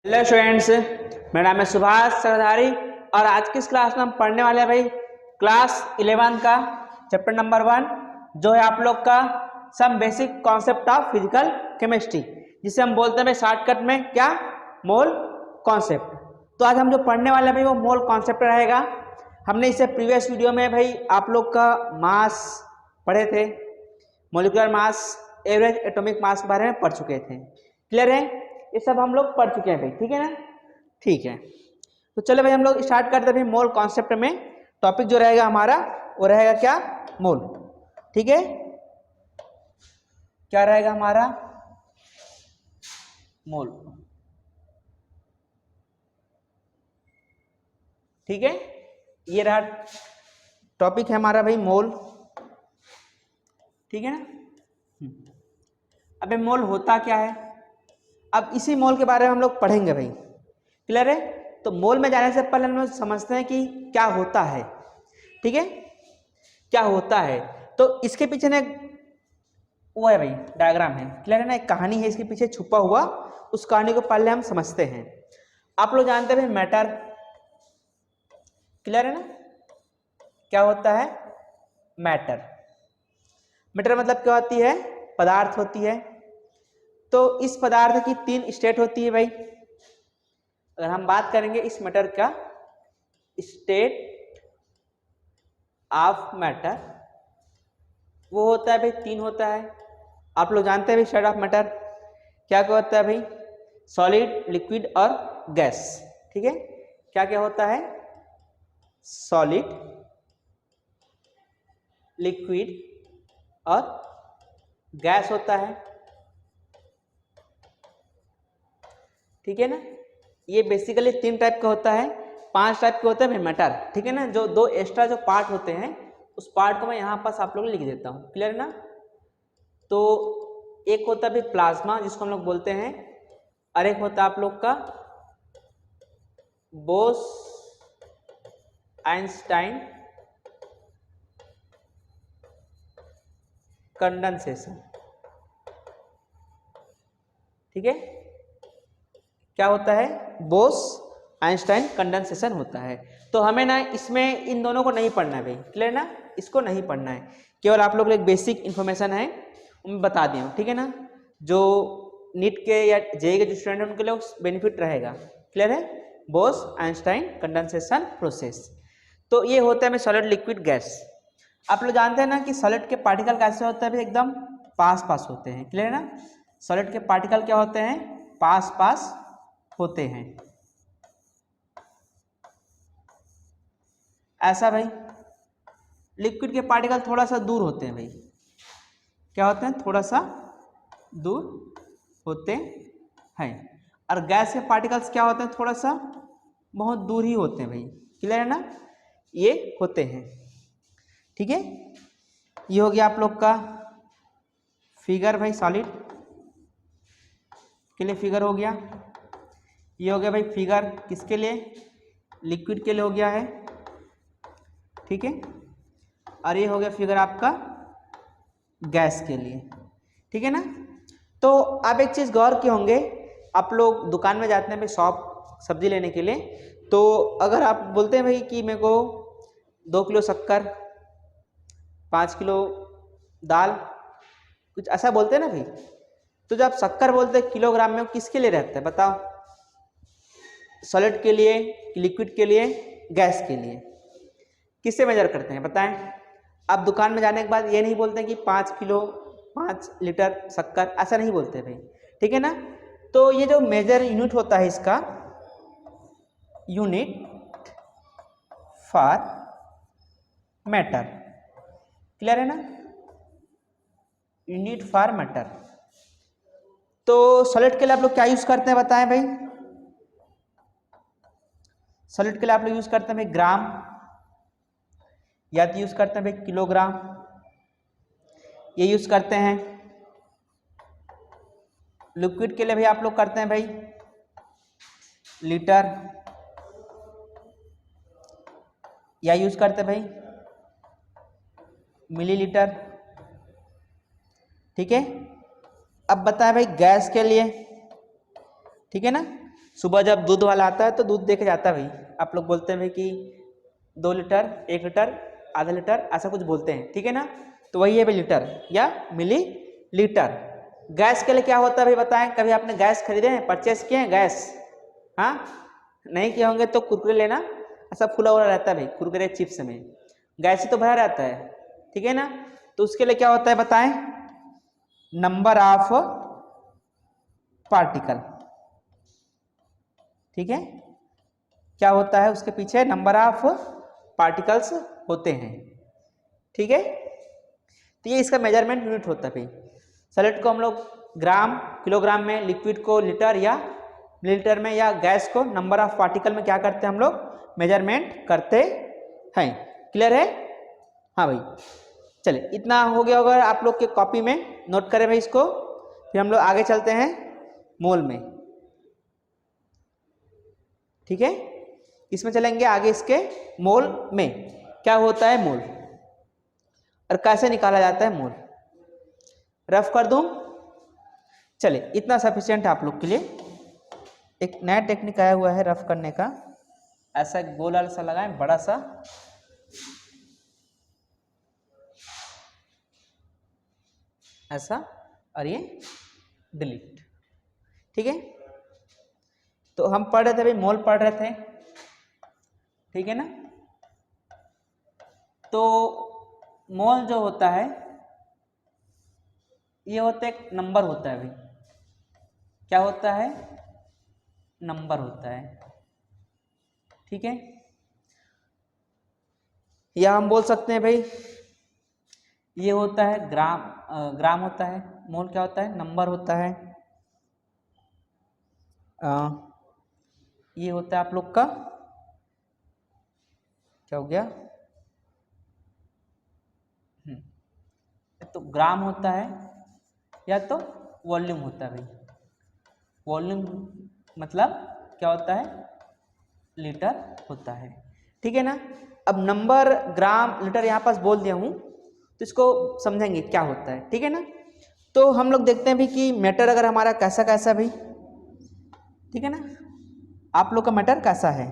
Hello students, मेरा नाम है सुभाष सरधारी और आज की इस क्लास में हम पढ़ने वाले हैं भाई क्लास 11 का चैप्टर नंबर 1 जो है आप लोग का some basic concept of physical chemistry, जिसे हम बोलते हैं भाई शॉर्टकट में क्या, मोल कॉन्सेप्ट। तो आज हम जो पढ़ने वाले हैं भाई वो मोल कॉन्सेप्ट रहेगा। हमने इससे प्रीवियस वीडियो में भाई आप लोग का मास पढ़े थे, molecular mass, average atomic mass के बारे में पढ़ चुके थे। क्लियर है? ये सब हम लोग पढ़ चुके हैं भाई, ठीक है ना? ठीक है, तो चलो भाई हम लोग स्टार्ट करते हैं भाई मोल कॉन्सेप्ट में। टॉपिक जो रहेगा हमारा वो रहेगा क्या, मोल। ठीक है, क्या रहेगा हमारा, मोल। ठीक है, ये रहा टॉपिक है हमारा भाई मोल। ठीक है ना? अबे मोल होता क्या है, अब इसी मोल के बारे में हम लोग पढ़ेंगे भाई। क्लियर है? तो मोल में जाने से पहले हम लोग समझते हैं कि क्या होता है। ठीक है, क्या होता है, तो इसके पीछे ना वो है भाई डायग्राम है। क्लियर है ना? एक कहानी है इसके पीछे छुपा हुआ, उस कहानी को पहले हम समझते हैं। आप लोग जानते हैं भाई मैटर। क्लियर है ना? क्या होता है मैटर। मैटर मतलब क्या होती है, पदार्थ होती है। तो इस पदार्थ की 3 स्टेट होती है भाई। अगर हम बात करेंगे इस मैटर का, स्टेट ऑफ मैटर, वो होता है भाई 3 होता है। आप लोग जानते हैं भाई स्टेट ऑफ मैटर क्या क्या होता है भाई, सॉलिड, लिक्विड और गैस। ठीक है, क्या क्या होता है, सॉलिड, लिक्विड और गैस होता है। ठीक है ना? ये बेसिकली 3 टाइप का होता है, 5 टाइप के होते हैं भाई मैटर। ठीक है ना? जो 2 एक्स्ट्रा जो पार्ट होते हैं उस पार्ट को मैं यहाँ पास आप लोग लिख देता हूँ। क्लियर है ना? तो एक होता है भाई प्लाज्मा जिसको हम लोग बोलते हैं, और एक होता है आप लोग का बोस आइंस्टाइन कंडेंसेशन। ठीक है, क्या होता है, बोस आइंस्टाइन कंडेंसेशन होता है। तो हमें ना इसमें इन दोनों को नहीं पढ़ना है भाई। क्लियर ना? इसको नहीं पढ़ना है, केवल आप लोग एक बेसिक इन्फॉर्मेशन है मैं बता दिया हूँ। ठीक है ना? जो नीट के या जेईई के जो स्टूडेंट हैं उनके लिए बेनिफिट रहेगा। क्लियर है? Bose Einstein condensation process. तो ये होता है में सॉलिड, लिक्विड, गैस। आप लोग जानते हैं ना कि सॉलिड के पार्टिकल कैसे होते हैं भाई, एकदम पास पास होते हैं। क्लियर है ना? सॉलिड के पार्टिकल क्या होते हैं, पास पास होते हैं। ऐसा भाई लिक्विड के पार्टिकल थोड़ा सा दूर होते हैं भाई। क्या होते हैं, थोड़ा सा दूर होते हैं। और गैस के पार्टिकल्स क्या होते हैं, थोड़ा सा बहुत दूर ही होते हैं भाई। क्लियर है ना? ये होते हैं। ठीक है, ये हो गया आप लोग का फिगर भाई, सॉलिड के लिए फिगर हो गया। ये हो गया भाई फिगर किसके लिए, लिक्विड के लिए हो गया है। ठीक है, और ये हो गया फिगर आपका गैस के लिए। ठीक है ना? तो आप एक चीज़ गौर किए होंगे, आप लोग दुकान में जाते हैं भाई शॉप सब्जी लेने के लिए, तो अगर आप बोलते हैं भाई कि मेरे को 2 किलो शक्कर, 5 किलो दाल, कुछ ऐसा बोलते हैं ना भाई, तो जब आप शक्कर बोलते हैं किलोग्राम में, वो किसके लिए रहता है बताओ, सॉलिड के लिए, लिक्विड के लिए, गैस के लिए, किससे मेजर करते हैं बताएं? आप दुकान में जाने के बाद ये नहीं बोलते कि 5 किलो 5 लीटर शक्कर, ऐसा नहीं बोलते भाई। ठीक है ना? तो ये जो मेजर यूनिट होता है इसका, यूनिट फॉर मैटर। क्लियर है ना? Unit for matter. तो सॉलिड के लिए आप लोग क्या यूज करते हैं बताएं भाई? सॉलिड के लिए आप लोग यूज करते हैं भाई ग्राम, या तो यूज करते हैं भाई किलोग्राम, ये यूज करते हैं। लिक्विड के लिए भी आप लोग करते हैं भाई लीटर, या यूज करते हैं भाई मिलीलीटर। ठीक है, अब बताएं भाई गैस के लिए। ठीक है ना? सुबह जब दूध वाला आता है तो दूध दे के जाता है भाई, आप लोग बोलते हैं भाई कि 2 लीटर, 1 लीटर, आधा लीटर, ऐसा कुछ बोलते हैं, ठीक है ना। तो वही है भाई लीटर या मिली लीटर। गैस के लिए क्या होता है भाई बताएं, कभी आपने गैस खरीदे हैं, परचेस किए हैं गैस? हाँ, नहीं किए होंगे तो कुरकुरे लेना, ऐसा फुला हुआ रहता है भाई कुरकुरे चिप्स में, गैस ही तो भरा रहता है, ठीक है ना। तो उसके लिए क्या होता है बताएं, नंबर ऑफ पार्टिकल, ठीक है। क्या होता है उसके पीछे, नंबर ऑफ पार्टिकल्स होते हैं, ठीक है। तो ये इसका मेजरमेंट यूनिट होता है भाई। सॉलिड को हम लोग ग्राम, किलोग्राम में, लिक्विड को लीटर या मिलीलीटर में, या गैस को नंबर ऑफ पार्टिकल में क्या करते हैं हम लोग, मेजरमेंट करते हैं। क्लियर है? हाँ भाई, चलिए इतना हो गया होगा आप लोग के कॉपी में, नोट करें भाई इसको। फिर हम लोग आगे चलते हैं मोल में, ठीक है। इसमें चलेंगे आगे, इसके मोल में क्या होता है मोल और कैसे निकाला जाता है मोल। रफ कर दूं? चलिए इतना सफिशिएंट है आप लोग के लिए। एक नया टेक्निक आया हुआ है रफ करने का, ऐसा गोल वाला सा लगाएं बड़ा सा, ऐसा, और ये डिलीट, ठीक है। तो हम पढ़ रहे थे भाई, मोल पढ़ रहे थे, ठीक है ना। तो मोल जो होता है ये होता है, एक नंबर होता है भाई, क्या होता है, नंबर होता है, ठीक है। या हम बोल सकते हैं भाई ये होता है ग्राम, ग्राम होता है, मोल क्या होता है, नंबर होता है। ये होता है आप लोग का, क्या हो गया, तो ग्राम होता है या तो वॉल्यूम होता है भाई। वॉल्यूम मतलब क्या होता है, लीटर होता है, ठीक है ना। अब नंबर, ग्राम, लीटर यहाँ पास बोल दिया हूँ तो इसको समझेंगे क्या होता है, ठीक है ना। तो हम लोग देखते हैं भाई कि मैटर अगर हमारा कैसा कैसा भाई, ठीक है ना। आप लोग का मैटर कैसा है,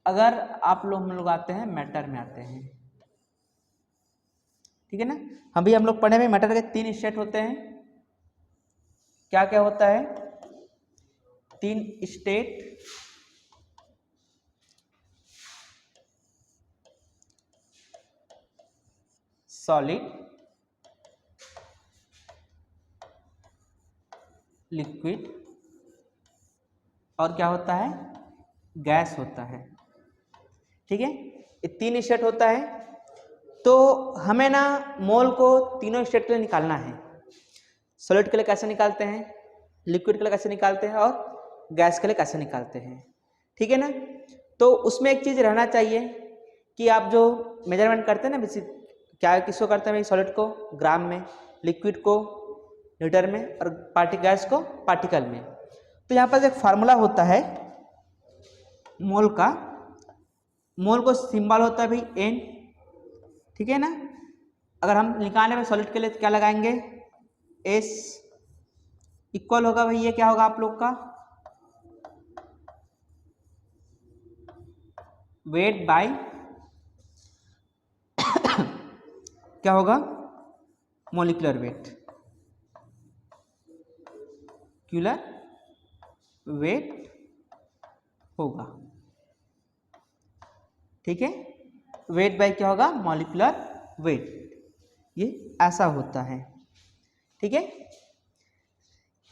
अगर आप लोग, हम लोग आते हैं मैटर में आते हैं, ठीक है ना। हम लोग पढ़े में मैटर के 3 स्टेट होते हैं। क्या क्या होता है, 3 स्टेट, सॉलिड, लिक्विड, और क्या होता है, गैस होता है, ठीक है। ये 3 स्टेट होता है। तो हमें ना मोल को तीनों स्टेट के लिए निकालना है। सॉलिड के लिए कैसे निकालते हैं, लिक्विड के लिए कैसे निकालते हैं, और गैस के लिए कैसे निकालते हैं, ठीक है ना। तो उसमें एक चीज़ रहना चाहिए कि आप जो मेजरमेंट करते हैं ना, क्या किसको करते हैं भाई, सॉलिड को ग्राम में, लिक्विड को लीटर में, और गैस को पार्टिकल में। तो यहाँ पर एक फार्मूला होता है मोल का, मोल को सिंबल होता है भाई एन, ठीक है ना। अगर हम निकालने में सॉलिड के लिए क्या लगाएंगे, एस इक्वल होगा भाई, ये क्या होगा आप लोग का, वेट बाय क्या होगा, मॉलिक्यूलर वेट, क्यूलर वेट होगा, ठीक है। वेट बाय क्या होगा, मॉलिक्यूलर वेट, ये ऐसा होता है, ठीक है।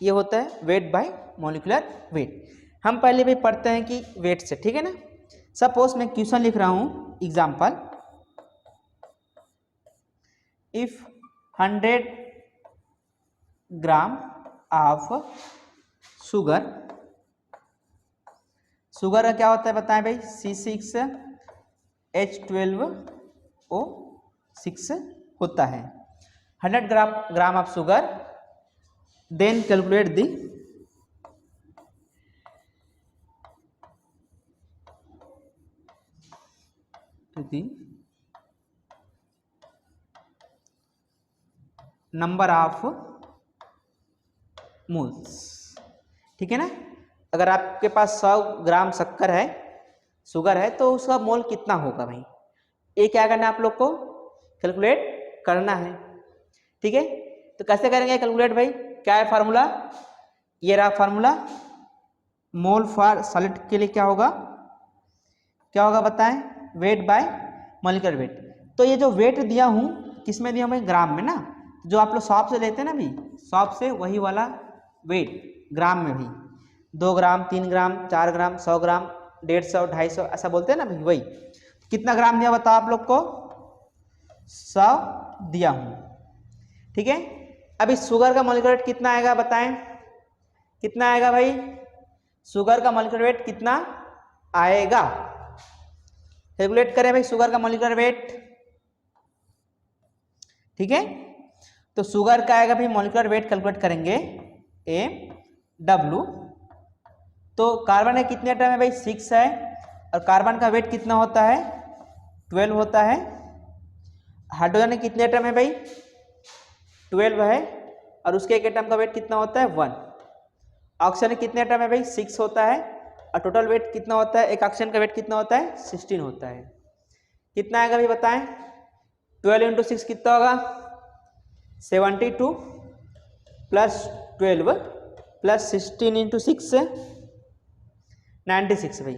ये होता है वेट बाय मॉलिक्यूलर वेट। हम पहले भी पढ़ते हैं कि वेट से, ठीक है ना। सपोज मैं क्वेश्चन लिख रहा हूं, example, if 100 gram of sugar, sugar का क्या होता है बताएं भाई, C6H12O6 होता है। 100 gram of sugar, then calculate the number of moles, ठीक है ना। अगर आपके पास 100 ग्राम शक्कर है, शुगर है, तो उसका मोल कितना होगा भाई, ये क्या करना है आप लोग को, कैलकुलेट करना है। ठीक है, तो कैसे करेंगे कैलकुलेट भाई, क्या है फार्मूला, ये रहा फार्मूला, मोल फॉर सॉलिड के लिए क्या होगा, क्या होगा बताएं, वेट बाय मॉलिक्यूलर वेट। तो ये जो वेट दिया हूँ किस में दिया हूँ, ग्राम में ना, जो आप लोग शॉप से लेते हैं ना भाई, शॉप से वही वाला वेट ग्राम में भी, 2 ग्राम 3 ग्राम 4 ग्राम 100 ग्राम 150 250 ऐसा बोलते हैं ना भाई, वही कितना ग्राम दिया बताओ आप लोग को, 100 दिया हूँ। ठीक है, अभी शुगर का मॉलिक्यूलर वेट कितना आएगा बताएं, कितना आएगा भाई, शुगर का मॉलिक्यूलर वेट कितना आएगा, कैलकुलेट करें भाई शुगर का मॉलिक्यूलर वेट। ठीक है, तो शुगर का आएगा भाई मॉलिक्यूलर वेट, कैलकुलेट करेंगे MW। तो कार्बन है कितने एटम है भाई, 6 है, और कार्बन का वेट कितना होता है, 12 होता है। हाइड्रोजन है कितने एटम है भाई, 12 है, और उसके एक एटम का वेट कितना होता है, 1। ऑक्सीजन कितने एटम है भाई, 6 होता है, और टोटल वेट कितना होता है, एक ऑक्सीजन का वेट कितना होता है, 16 होता है। कितना आएगा भाई बताएं, 12 × 6 कितना होगा, 72 प्लस 12 प्लस 16 × 6 96 भाई।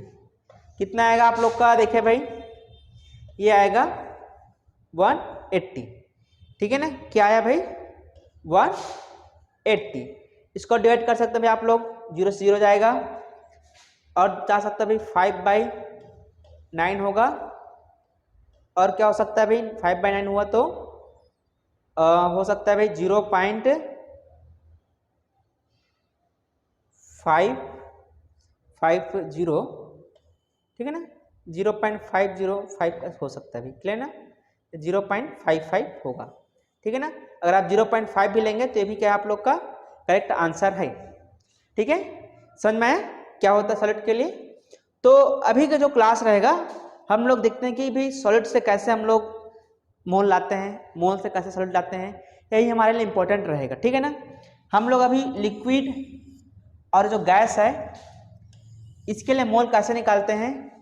कितना आएगा आप लोग का, देखे भाई ये आएगा 180। ठीक है ना, क्या आया भाई 180। इसको डिवाइड कर सकते हैं भाई आप लोग, 0 से 0 जाएगा, और जा सकता है भाई 5/9 होगा, और क्या हो सकता है भाई 5/9 हुआ तो हो सकता है भाई 0.5 50, ठीक है ना, 0.505 हो सकता है भाई, क्लियर ना, 0.55 होगा। ठीक है ना, अगर आप 0.5 भी लेंगे तो ये भी क्या है आप लोग का करेक्ट आंसर है। ठीक है, समझ में आया क्या होता है सॉलिड के लिए। तो अभी का जो क्लास रहेगा हम लोग देखते हैं कि भाई सॉलिड से कैसे हम लोग मोल लाते हैं, मोल से कैसे सॉलिड लाते हैं, यही हमारे लिए इंपॉर्टेंट रहेगा। ठीक है ना, हम लोग अभी लिक्विड और जो गैस है इसके लिए मोल कैसे निकालते हैं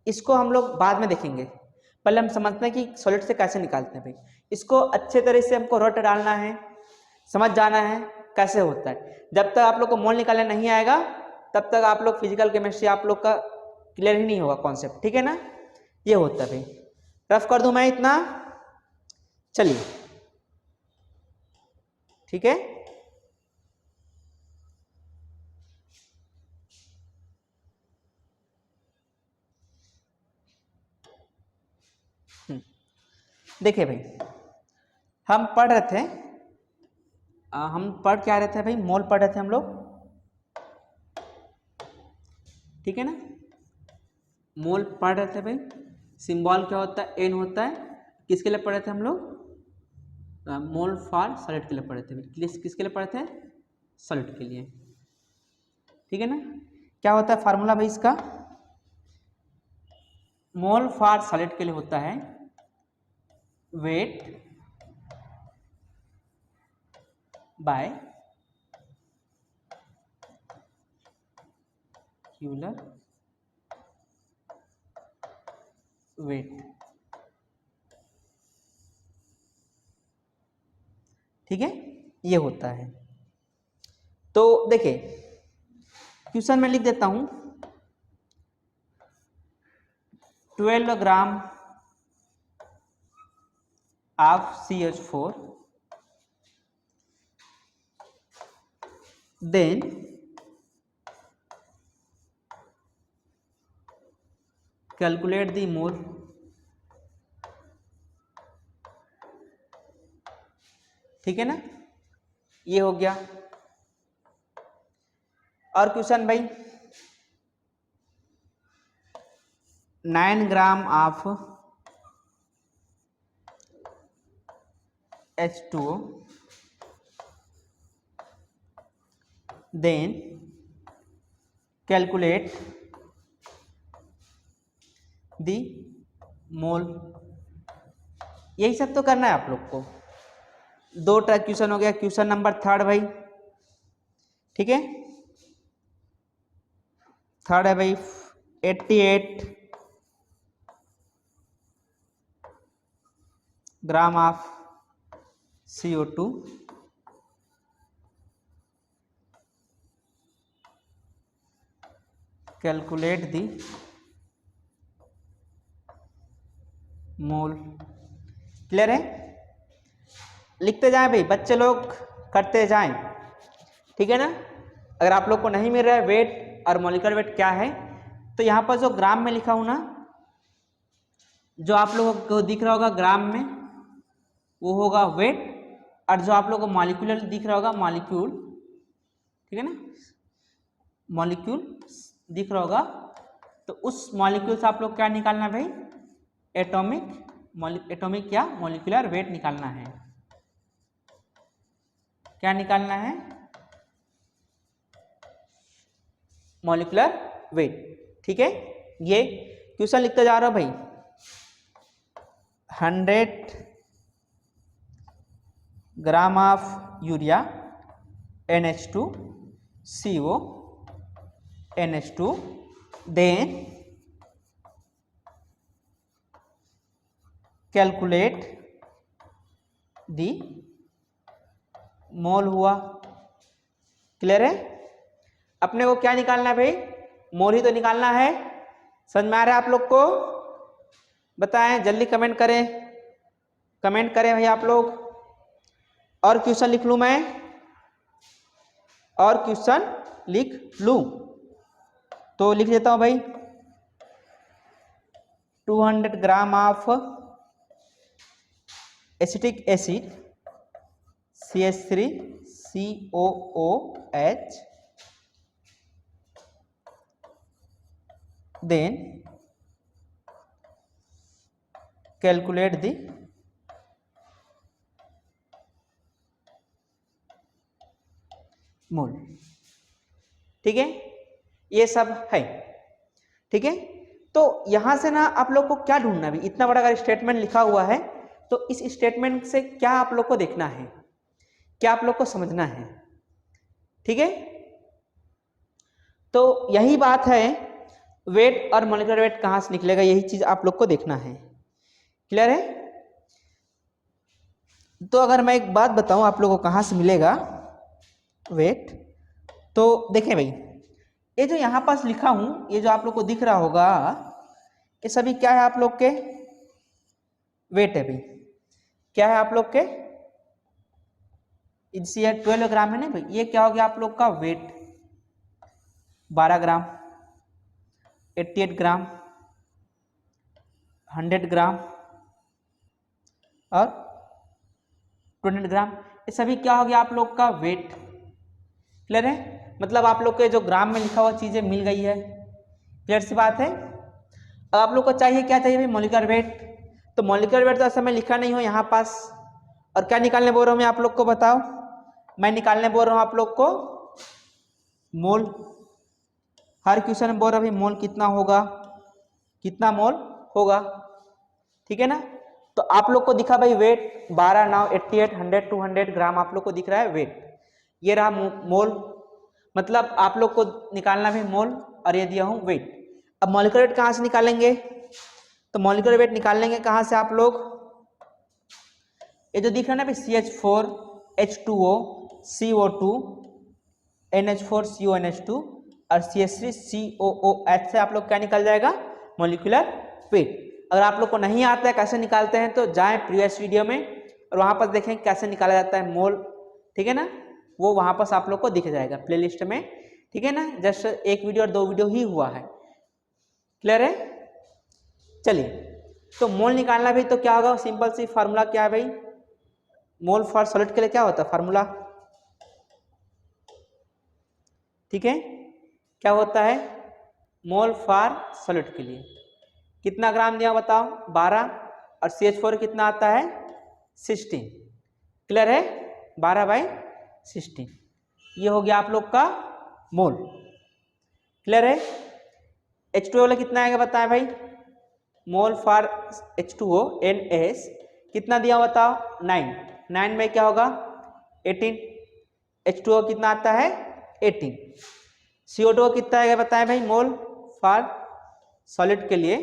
इसको हम लोग बाद में देखेंगे। पहले हम समझते हैं कि सॉलिड से कैसे निकालते हैं भाई, इसको अच्छे तरह से हमको रट डालना है, समझ जाना है कैसे होता है। जब तक आप लोग को मोल निकालना नहीं आएगा तब तक आप लोग फिजिकल केमिस्ट्री आप लोग का क्लियर ही नहीं होगा कॉन्सेप्ट। ठीक है ना, ये होता है भाई। रफ कर दूं मैं इतना, चलिए ठीक है। देखिए भाई हम पढ़ रहे थे, हम पढ़ क्या रहे थे भाई, मोल पढ़ रहे थे हम लोग। ठीक है ना, मोल पढ़ रहे थे भाई, सिंबल क्या होता है, एन होता है। किसके लिए पढ़े थे हम लोग, मोल फॉर सॉलिड के लिए पढ़े थे भाई। किसके लिए पढ़े थे, सॉलिड के लिए। ठीक है ना, क्या होता है फार्मूला भाई इसका, मोल फॉर सॉलिड के लिए होता है वेट बाय मॉलिक्यूलर वेट। ठीक है, ये होता है। तो देखिए क्वेश्चन में लिख देता हूं, 12 gram of CH4 then calculate the mole ठीक है ना, ये हो गया। और क्वेश्चन भाई 9 gram of H2O then calculate the मोल। यही सब तो करना है आप लोग को। 2 क्वेश्चन हो गया, क्वेश्चन नंबर 3 भाई। ठीक है, थर्ड है भाई 88 gram of CO2। Calculate the mole. Clear है? लिखते जाएं भाई, बच्चे लोग करते जाएं, ठीक है ना। अगर आप लोग को नहीं मिल रहा है वेट और मॉलिक्यूलर वेट क्या है, तो यहाँ पर जो ग्राम में लिखा हूं ना, जो आप लोगों को दिख रहा होगा ग्राम में वो होगा वेट, और जो आप लोगों को मॉलिक्यूलर दिख रहा होगा मॉलिक्यूल, ठीक है ना, मॉलिक्यूल दिख रहा होगा, तो उस मॉलिक्यूल से आप लोग क्या निकालना है भाई, एटॉमिक या मॉलिक्यूलर वेट निकालना है। क्या निकालना है? Molecular weight. ठीक है, ये क्वेश्चन लिखते जा रहा हूं भाई। 100 gram of urea NH2 CO NH2 then calculate the mole हुआ। क्लियर है? अपने को क्या निकालना है भाई? मोल ही तो निकालना है। समझ में आ रहा है आप लोग को? बताएं, जल्दी कमेंट करें, कमेंट करें भाई आप लोग। और क्वेश्चन लिख लूं मैं, और क्वेश्चन लिख लूं तो लिख देता हूं भाई। 200 gram of acetic acid CH3COOH then calculate the मोल। ठीक है, ये सब है। ठीक है, तो यहां से ना आप लोग को क्या ढूंढना भी, इतना बड़ा अगर स्टेटमेंट लिखा हुआ है तो इस स्टेटमेंट से क्या आप लोग को देखना है, क्या आप लोग को समझना है। ठीक है, तो यही बात है, वेट और मॉलिक्यूलर वेट कहां से निकलेगा, यही चीज आप लोग को देखना है। क्लियर है? तो अगर मैं एक बात बताऊं आप लोगों को कहां से मिलेगा वेट, तो देखें भाई, ये जो यहां पास लिखा हूं, ये जो आप लोग को दिख रहा होगा, ये सभी क्या है आप लोग के? वेट है भाई। क्या है आप लोग के? इससे 12 ग्राम है ना भाई, ये क्या हो गया आप लोग का वेट। 12 ग्राम, 88 ग्राम, 100 ग्राम और 200 ग्राम, ये सभी क्या हो गया आप लोग का वेट। क्लियर है? मतलब आप लोग के जो ग्राम में लिखा हुआ चीजें मिल गई है। क्लियर सी बात है? अब आप लोग को चाहिए क्या चाहिए भाई? Molecular weight. तो मॉलिक्यूलर वेट तो ऐसा मैं लिखा नहीं हूं यहाँ पास, और क्या निकालने बोल रहा हूं मैं आप लोग को बताओ? मैं निकालने बोल रहा हूं आप लोग को मोल। हर क्वेश्चन में बोल रहा भाई मोल कितना होगा, कितना मोल होगा। ठीक है ना? तो आप लोग को दिखा भाई वेट 12, 9, 88, 100, 200 ग्राम आप लोग को दिख रहा है वेट। ये रहा मोल, मतलब आप लोग को निकालना भी मोल, और ये दिया हूं वेट। अब मॉलिक्यूलर वेट कहां से निकालेंगे? तो मॉलिक्यूलर वेट निकालेंगे कहां से आप लोग? ये जो दिख रहा है ना CH4 H2O CO2 NH4 CONH2 और CH3 COOH से आप लोग क्या निकल जाएगा? Molecular weight. अगर आप लोग को नहीं आता है कैसे निकालते हैं तो जाएं प्रीवियस वीडियो में और वहां पर देखें कैसे निकाला जाता है मोल। ठीक है ना? वो वहां पर आप लोग को दिख जाएगा प्लेलिस्ट में। ठीक है ना? जस्ट 1 वीडियो और 2 वीडियो ही हुआ है। क्लियर है? चलिए, तो मोल निकालना भी तो क्या होगा? सिंपल सी फार्मूला क्या है भाई? मोल फॉर सॉलिड के लिए क्या होता है फार्मूला? ठीक है, क्या होता है? मोल फॉर सॉलिड के लिए कितना ग्राम दिया बताओ? 12, और CH4 कितना आता है? 16। क्लियर है? 12/16 ये हो गया आप लोग का मोल। क्लियर है? H2O वाला कितना आएगा बताएं भाई? मोल फॉर H2O NS कितना दिया बताओ? 9। 9 में क्या होगा? 18। H2O कितना आता है? 18। CO2 कितना आएगा बताएं भाई, मोल फॉर सॉलिड के लिए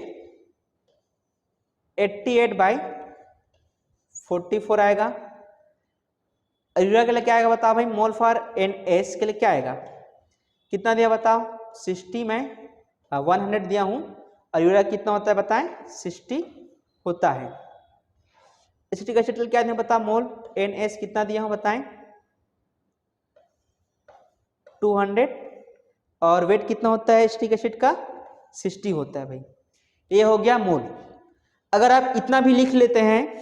88/44 आएगा। यूरिया के लिए क्या आएगा बताओ भाई, मोल फॉर NS के लिए क्या आएगा, कितना दिया बताओ, 60 में 100 दिया हूं, और यूरिया कितना होता है बताएं, 60 होता है। एसिटिक एसिड के लिए क्या दिया बताओ, मोल NS कितना दिया हूं बताएं, 200, और वेट कितना होता है एसिटिक एसिड का, 60 होता है भाई। ये हो गया मोल। अगर आप इतना भी लिख लेते हैं,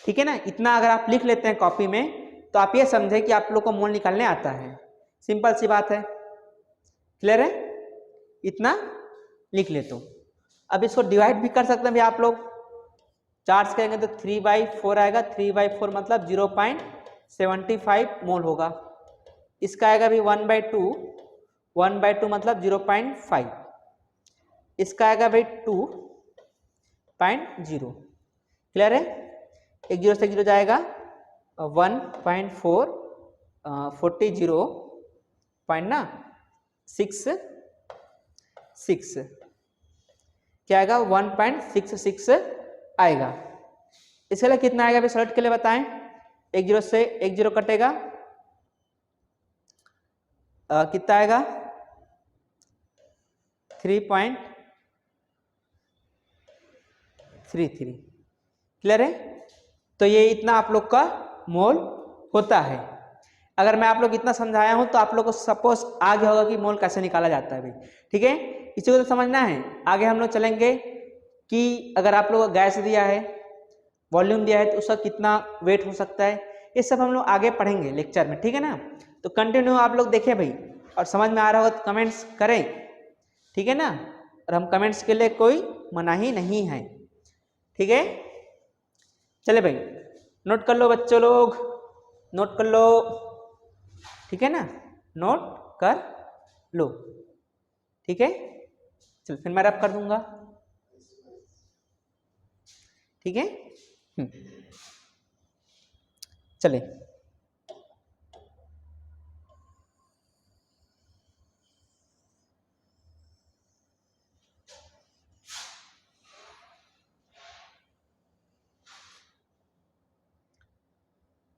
ठीक है ना, इतना अगर आप लिख लेते हैं कॉपी में, तो आप ये समझे कि आप लोग को मोल निकालने आता है। सिंपल सी बात है, क्लियर है, इतना लिख लेते हो। अब इसको डिवाइड भी कर सकते हैं भाई आप लोग, 4 से करेंगे तो 3/4 आएगा, 3/4 मतलब 0.75 मोल होगा। इसका आएगा भी 1/2, 1/2 मतलब 0.5, इसका आएगा भाई 2.0, क्लियर है, एक जीरो से एक जीरो जाएगा, 1.4 0.66 क्या आएगा, 1.66 आएगा। इसके लिए कितना आएगा भाई सॉलिड के लिए बताएं, एक जीरो से एक जीरो कटेगा, कितना आएगा 3.33, क्लियर है। तो ये इतना आप लोग का मोल होता है। अगर मैं आप लोग इतना समझाया हूं तो आप लोग को सपोज आ गया होगा कि मोल कैसे निकाला जाता है भाई, ठीक है, इसी को तो समझना है। आगे हम लोग चलेंगे कि अगर आप लोग को गैस दिया है, वॉल्यूम दिया है, तो उसका कितना वेट हो सकता है, ये सब हम लोग आगे पढ़ेंगे लेक्चर में, ठीक है ना। तो कंटिन्यू आप लोग देखें भाई, और समझ में आ रहा होगा तो कमेंट्स करें, ठीक है ना, और हम कमेंट्स के लिए कोई मनाही नहीं है, ठीक है। चले भाई नोट कर लो बच्चों लोग, नोट कर लो, ठीक है ना, नोट कर लो, ठीक है। चल फिर मैं रब कर दूंगा, ठीक है। चले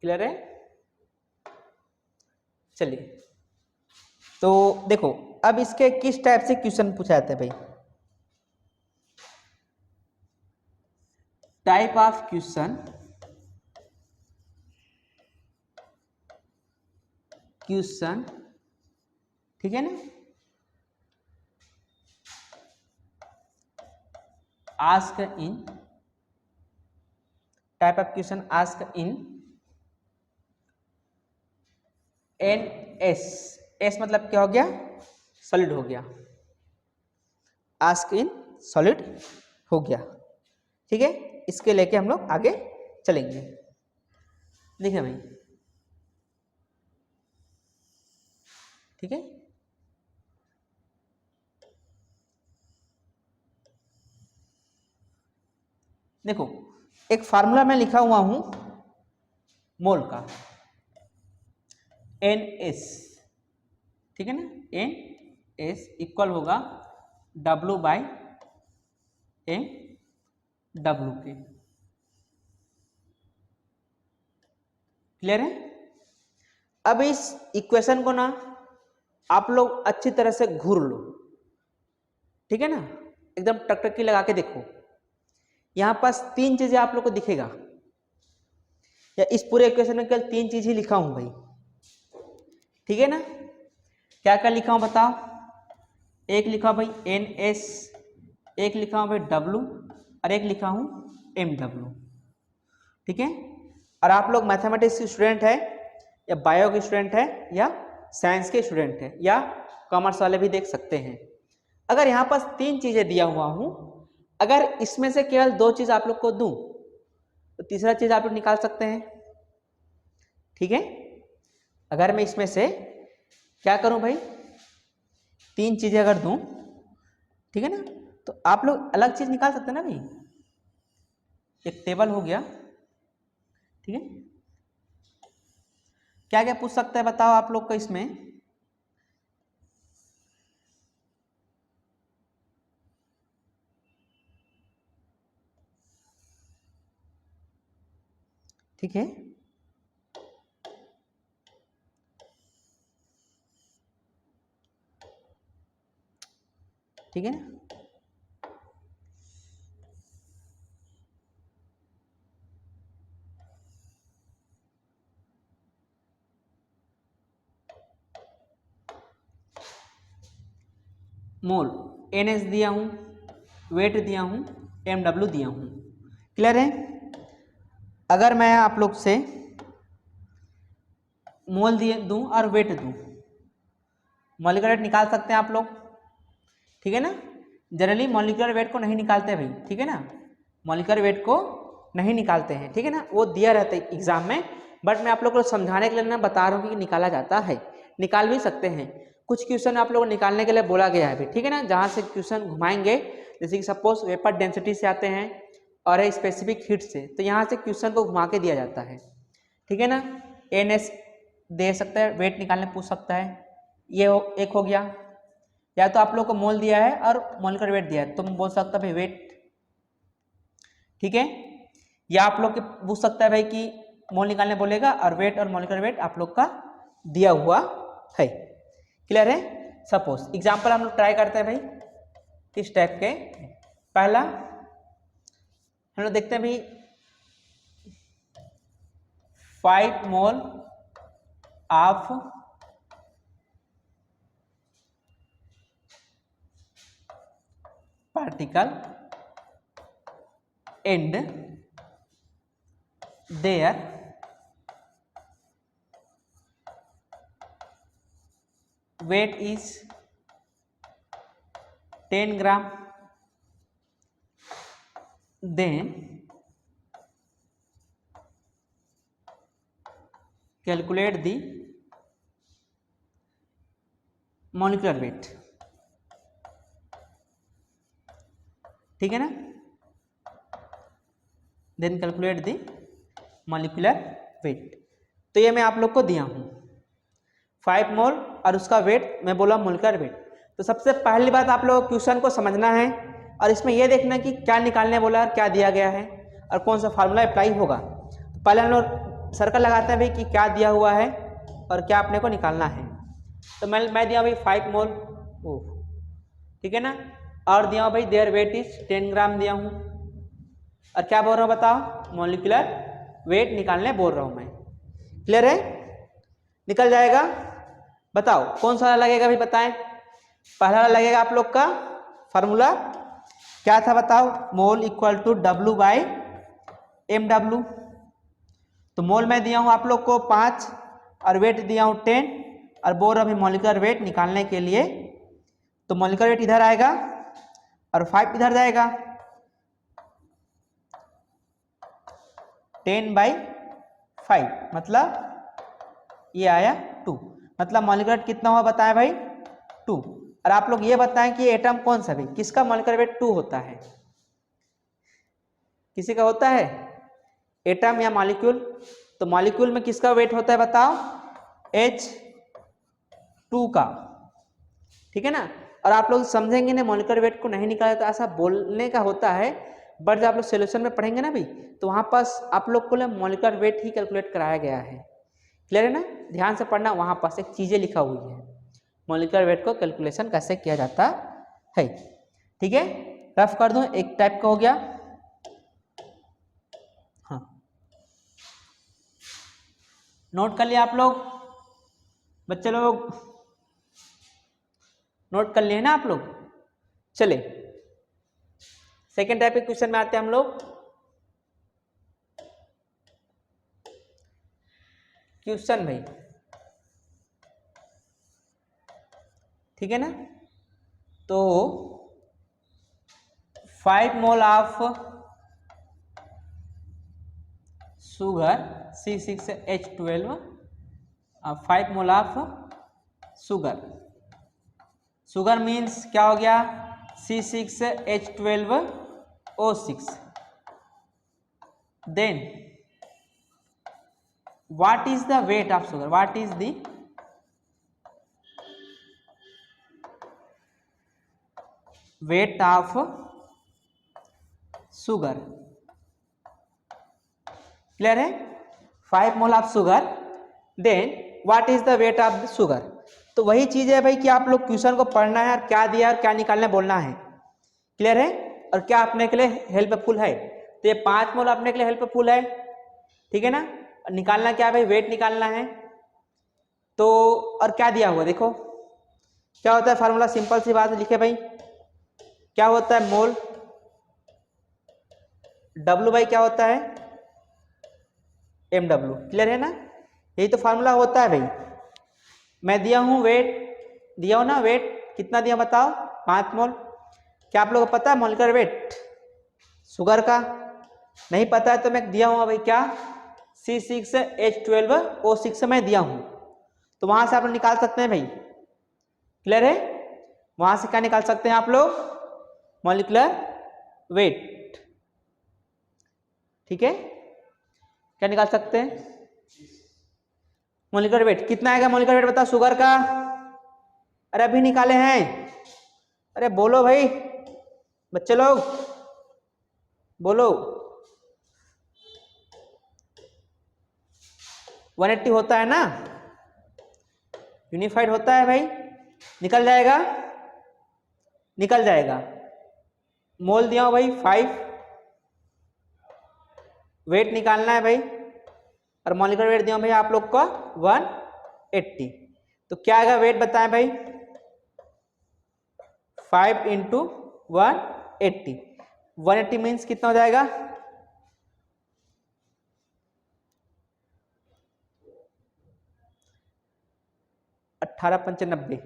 क्लियर है। चलिए तो देखो अब इसके किस टाइप से क्वेश्चन पूछा जाता है भाई, टाइप ऑफ क्वेश्चन, ठीक है ना, ask in, type of question ask in NS, S मतलब क्या हो गया, सॉलिड हो गया, आस्क इन सॉलिड हो गया, ठीक है। इसके लेके हम लोग आगे चलेंगे। देखिए भाई, ठीक है, देखो एक फार्मूला में लिखा हुआ हूं मोल का, NS, ठीक है ना, NS इक्वल होगा W/mW के, क्लियर है। अब इस इक्वेशन को ना आप लोग अच्छी तरह से घूर लो, ठीक है ना, एकदम टकटकी लगा के देखो, यहां पास 3 चीजें आप लोग को दिखेगा, या इस पूरे इक्वेशन में केवल 3 चीज ही लिखा हूं भाई, ठीक है ना। क्या क्या लिखा हूं बताओ, एक लिखा भाई NS, एक लिखा हूं भाई W, और एक लिखा हूं MW, ठीक है। और आप लोग मैथमेटिक्स के स्टूडेंट है, या बायो के स्टूडेंट है, या साइंस के स्टूडेंट है, या कॉमर्स वाले भी देख सकते हैं। अगर यहाँ पास 3 चीजें दिया हुआ हूं, अगर इसमें से केवल 2 चीज आप लोग को दूं तो तीसरा चीज आप लोग निकाल सकते हैं, ठीक है। अगर मैं इसमें से क्या करूं भाई, 3 चीजें अगर दूं, ठीक है ना, तो आप लोग अलग चीज निकाल सकते हैं ना भाई, एक टेबल हो गया, ठीक है। क्या क्या पूछ सकता है बताओ आप लोग को इसमें, ठीक है। ठीक है ना। मोल NH दिया हूं, वेट दिया हूं, MW दिया हूं। क्लियर है। अगर मैं आप लोग से मोल दिए दूं और वेट दूं, मॉलिक्यूलर वेट निकाल सकते हैं आप लोग, ठीक है ना। जनरली मॉलिक्यूलर वेट को नहीं निकालते भाई, ठीक है ना, मॉलिक्यूलर वेट को नहीं निकालते हैं, ठीक है ना, वो दिया रहता है एग्जाम में, बट मैं आप लोग को समझाने के लिए ना बता रहा हूँ कि निकाला जाता है, निकाल भी सकते हैं। कुछ क्वेश्चन आप लोगों को निकालने के लिए बोला गया है भाई, ठीक है ना, जहाँ से क्वेश्चन घुमाएंगे, जैसे कि सपोज वेपर डेंसिटी से आते हैं और है स्पेसिफिक हीट से, तो यहाँ से क्वेश्चन को घुमा के दिया जाता है, ठीक है ना। NS दे सकता है, वेट निकालने पूछ सकता है, ये एक हो गया। या तो आप लोग को मोल दिया है और मॉलिक्यूलर वेट दिया है, तुम बोल सकता है भाई वेट, ठीक है। या आप लोग के पूछ सकता है भाई कि मोल निकालने बोलेगा और वेट और मॉलिक्यूलर वेट आप लोग का दिया हुआ है। क्लियर है। सपोज एग्जांपल हम लोग ट्राई करते हैं भाई इस टाइप के। पहला हम लोग देखते हैं भाई 5 mole of particle and their weight is 10 gram, then calculate the molecular weight, ठीक है ना। Then calculate the molecular weight. तो ये मैं आप लोग को दिया हूँ 5 मोल और उसका वेट मैं बोला मॉलिक्यूलर वेट। तो सबसे पहली बात आप लोग क्वेश्चन को समझना है और इसमें यह देखना कि क्या निकालने बोला और क्या दिया गया है और कौन सा फार्मूला अप्लाई होगा। तो पहले हम लोग सर्कल लगाते हैं भाई कि क्या दिया हुआ है और क्या अपने को निकालना है। तो मैं दिया भाई 5 मोल, ठीक है ना, और दिया हूँ भाई देयर वेट इज 10 ग्राम दिया हूँ, और क्या बोल रहा हूँ बताओ, मॉलिक्यूलर वेट निकालने बोल रहा हूँ मैं। क्लियर है, निकल जाएगा। बताओ कौन सा लगेगा भाई, बताएं। पहला लगेगा आप लोग का फार्मूला क्या था बताओ, mole equal to W by MW। तो मोल में दिया हूँ आप लोग को 5 और वेट दिया हूँ 10 और बोल रहा हूँ मॉलिक्यूलर वेट निकालने के लिए। तो मॉलिक्यूलर वेट इधर आएगा और 5 इधर जाएगा, 10 बाई 5 मतलब ये आया 2, मतलब मॉलिक्यूलर वेट कितना हुआ बताएं भाई 2। और आप लोग ये बताएं कि एटम कौन सा भाई, किसका मॉलिक्यूलर वेट 2 होता है, किसी का होता है एटम या मॉलिक्यूल। तो मॉलिक्यूल में किसका वेट होता है बताओ, H2 का, ठीक है ना। और आप लोग समझेंगे ना मॉलिक्यूलर वेट को नहीं निकाला तो ऐसा बोलने का होता है, बट जब आप लोग सोल्यूशन में पढ़ेंगे ना भाई तो वहां पास आप लोग को मॉलिक्यूलर वेट ही कैलकुलेट कराया गया है। क्लियर है ना, ध्यान से पढ़ना, वहां पास एक चीजें लिखा हुई है मॉलिक्यूलर वेट को कैलकुलेशन कैसे किया जाता है, ठीक है। रफ कर दूं, एक टाइप का हो गया। हाँ नोट कर लिया आप लोग, बच्चे लोग नोट कर लिए ना आप लोग। चले सेकेंड टाइप के क्वेश्चन में आते हैं हम लोग। क्वेश्चन भाई, ठीक है ना। तो 5 mole of sugar C6H12, 5 mole of sugar, sugar means क्या हो गया C6H12O6। Then what is the weight of sugar, what is the weight of sugar। Clear है। 5 mole of sugar, then what is the weight of the sugar. तो वही चीज है भाई कि आप लोग क्वेश्चन को पढ़ना है और क्या दिया और क्या निकालना बोलना है, क्लियर है, और क्या अपने के लिए हेल्पफुल है। तो ये 5 मोल अपने के लिए हेल्पफुल है, ठीक है ना। निकालना क्या भाई, वेट निकालना है। तो और क्या दिया हुआ देखो क्या होता है फार्मूला, सिंपल सी बात लिखे भाई, क्या होता है मोल, डब्ल्यू बाई क्या होता है एम डब्ल्यू, क्लियर है ना। यही तो फार्मूला होता है भाई। मैं दिया हूं वेट, दिया हूं ना वेट, कितना दिया बताओ 5 मोल। क्या आप लोगों को पता है मॉलिक्यूलर वेट शुगर का, नहीं पता है तो मैं दिया हूं भाई क्या C6H12O6 मैं दिया हूं, तो वहां से आप लोग निकाल सकते हैं भाई, क्लियर है। वहां से क्या निकाल सकते हैं आप लोग, मॉलिक्यूलर वेट, ठीक है। क्या निकाल सकते हैं मॉलिक्यूलर वेट, कितना आएगा मॉलिक्यूलर वेट बताओ शुगर का। अरे अभी निकाले हैं, अरे बोलो भाई बच्चे लोग बोलो। 180 होता है ना, यूनिफाइड होता है भाई, निकल जाएगा, निकल जाएगा। मोल दिया हो भाई 5, वेट निकालना है भाई, और मॉलिक्यूलर वेट दिया भाई आप लोग को 180। तो क्या आएगा वेट बताएं भाई, 5 इंटू 180, 180 मीन्स कितना हो जाएगा 1895।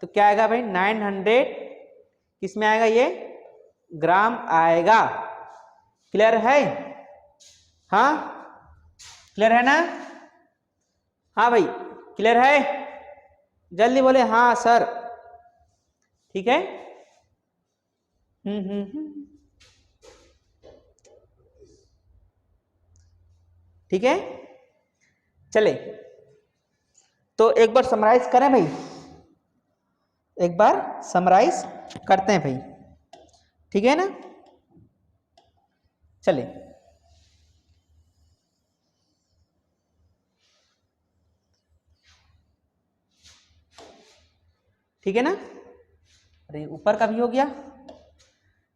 तो क्या आएगा भाई 900, किस में आएगा ये ग्राम आएगा, क्लियर है, हाँ क्लियर है ना, हाँ भाई क्लियर है, जल्दी बोले हाँ सर, ठीक है। ठीक है, चले तो एक बार समराइज करें भाई, एक बार समराइज करते हैं भाई, ठीक है ना। चले ठीक है ना। अरे ऊपर का भी हो गया,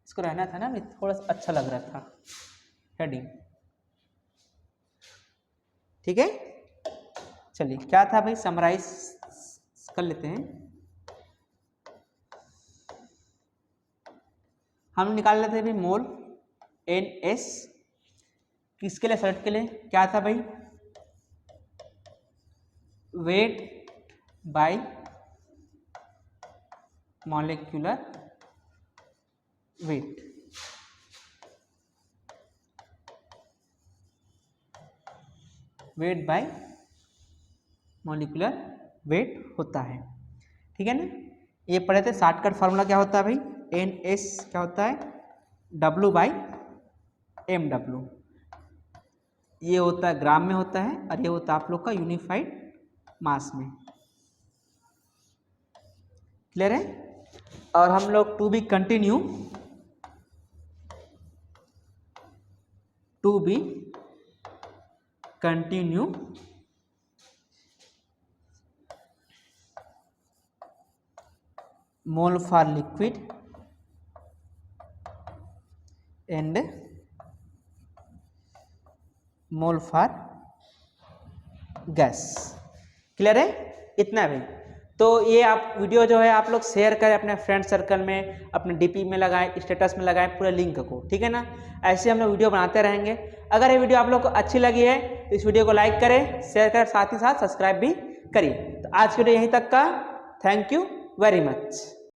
इसको रहना था ना, थोड़ा सा अच्छा लग रहा था हेडिंग, ठीक है। चलिए क्या था भाई समराइज कर लेते हैं। हम निकाल लेते हैं भाई मोल NS, किसके लिए सेलेक्ट के लिए, क्या था भाई weight by molecular weight, weight by molecular weight होता है, ठीक है ना। ये पढ़े थे शॉर्टकट फार्मूला क्या होता है भाई, NS क्या होता है W बाई MW, ये होता है ग्राम में होता है, और ये होता है आप लोग का यूनिफाइड मास में, क्लियर है। और हम लोग to be continue mole for liquid and mole for gas, clear है, इतना भी। तो ये आप वीडियो जो है आप लोग शेयर करें अपने फ्रेंड सर्कल में, अपने DP में लगाएं, स्टेटस में लगाएं पूरे लिंक को, ठीक है ना। ऐसे हम लोग वीडियो बनाते रहेंगे। अगर ये वीडियो आप लोग को अच्छी लगी है तो इस वीडियो को लाइक करें, शेयर करें, साथ ही साथ सब्सक्राइब भी करिए। तो आज के वीडियो यहीं तक का, थैंक यू वेरी मच।